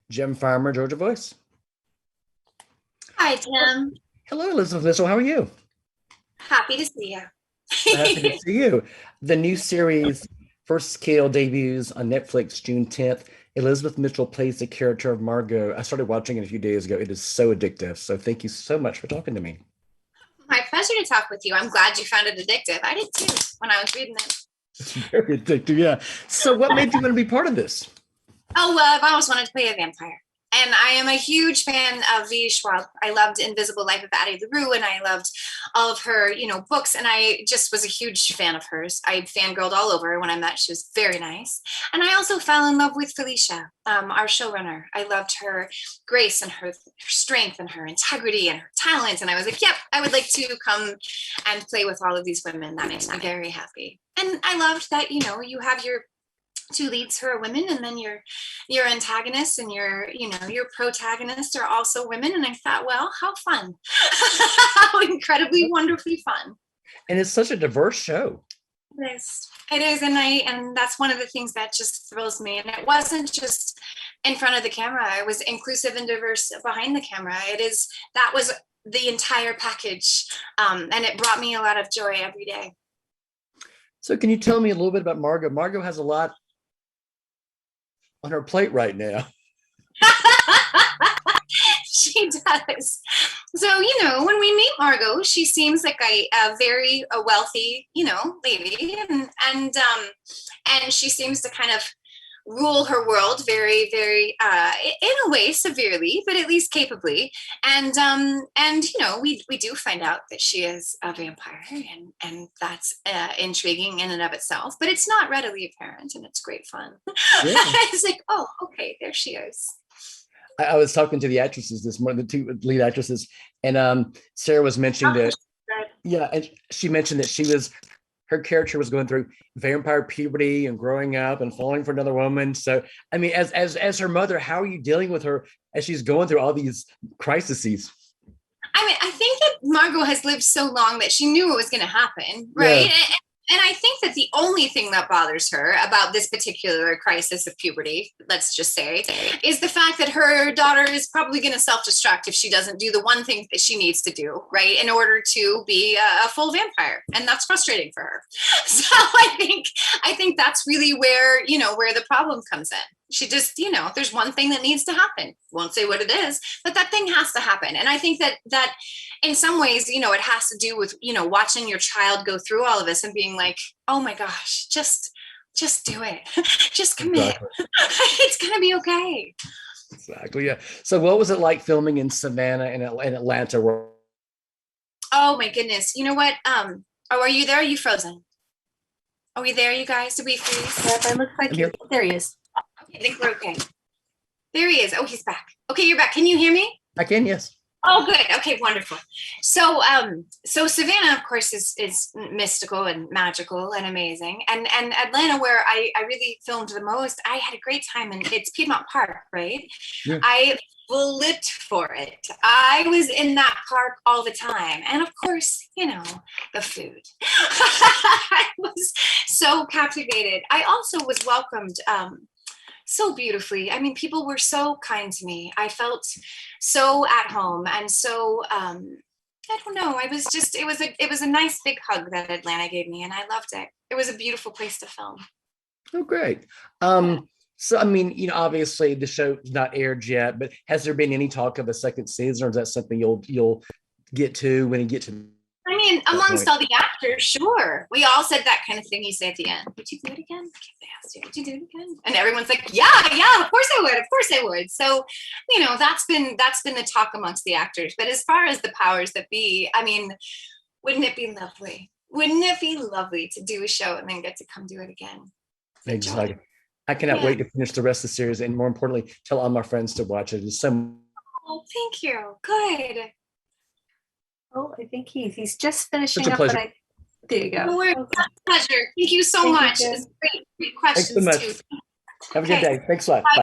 Jim Farmer, Georgia Voice. Hi, Tim. Hello, Elizabeth Mitchell. How are you? Happy to see you. Happy to see you. The new series First Scale debuts on Netflix June 10th. Elizabeth Mitchell plays the character of Margo. I started watching it a few days ago. It is so addictive. So thank you so much for talking to me. My pleasure to talk with you. I'm glad you found it addictive. I did too when I was reading it. It's very addictive, yeah. So what made you want to be part of this? Oh, well, I've always wanted to play a vampire. And I am a huge fan of V. Schwab. I loved Invisible Life of Addie LaRue, and I loved all of her, books. And I just was a huge fan of hers. I fangirled all over her when I met. She was very nice. And I also fell in love with Felicia, our showrunner. I loved her grace and her strength and her integrity and her talent. And I was like, yep, I would like to come and play with all of these women. That makes me very happy. And I loved that, you have your two leads who are women, and then your antagonists and your protagonists are also women. And I thought, well, how fun. How incredibly wonderfully fun. And it's such a diverse show. It is. And that's one of the things that just thrills me. And it wasn't just in front of the camera. It was inclusive and diverse behind the camera. That was the entire package. And it brought me a lot of joy every day. So can you tell me a little bit about Margo? Margo has a lot on her plate right now. She does. So, when we meet Margo, she seems like a very wealthy, lady, and she seems to kind of rule her world very, very, in a way, severely, but at least capably. And we do find out that she is a vampire, and that's intriguing in and of itself. But it's not readily apparent, and it's great fun. Yeah. It's like, oh, okay, there she is. I was talking to the actresses this morning, the two lead actresses, and Sarah was mentioning that. Yeah, and she mentioned that her character was going through vampire puberty and growing up and falling for another woman. So, I mean, as her mother, how are you dealing with her as she's going through all these crises? I mean, I think that Margo has lived so long that she knew it was going to happen, right? Yeah. And I think that the only thing that bothers her about this particular crisis of puberty, let's just say, is the fact that her daughter is probably going to self-destruct if she doesn't do the one thing that she needs to do, right, in order to be a full vampire. And that's frustrating for her. So I think that's really where the problem comes in. She just, there's one thing that needs to happen. Won't say what it is, but that thing has to happen. And I think that in some ways, it has to do with, watching your child go through all of this and being like, oh my gosh, just do it. Just commit. Exactly. It's going to be okay. Exactly. Yeah. So what was it like filming in Savannah and Atlanta? Oh my goodness. You know what? Are you there? Are you frozen? Are we there, you guys? Did we freeze? Yep, it looks like there he is. I think we're okay. There he is. Oh, he's back. Okay, you're back. Can you hear me? I can, yes. Oh, good. Okay, wonderful. So Savannah, of course, is mystical and magical and amazing. And Atlanta, where I really filmed the most, I had a great time. And it's Piedmont Park, right? Yeah. I flipped for it. I was in that park all the time. And of course, the food. I was so captivated. I also was welcomed so beautifully. I mean, people were so kind to me. I felt so at home, and so I don't know. It was a nice big hug that Atlanta gave me, and I loved it. It was a beautiful place to film. Oh, great. So, I mean, obviously the show's not aired yet, but has there been any talk of a second season, or is that something you'll get to when you get to? I mean, amongst all the actors, sure. We all said that kind of thing you say at the end. Would you do it again? They asked you, would you do it again? And everyone's like, yeah, of course I would. Of course I would. So, that's been the talk amongst the actors. But as far as the powers that be, I mean, wouldn't it be lovely? Wouldn't it be lovely to do a show and then get to come do it again? Exactly. I cannot wait to finish the rest of the series, and more importantly, tell all my friends to watch it. It's so. Oh, thank you. Good. Oh, I think he's just finishing up. But there you go. Oh, it's a pleasure. Thank you so much. It's great questions. Thanks so much. Too. Have a good day. Thanks a lot. Bye.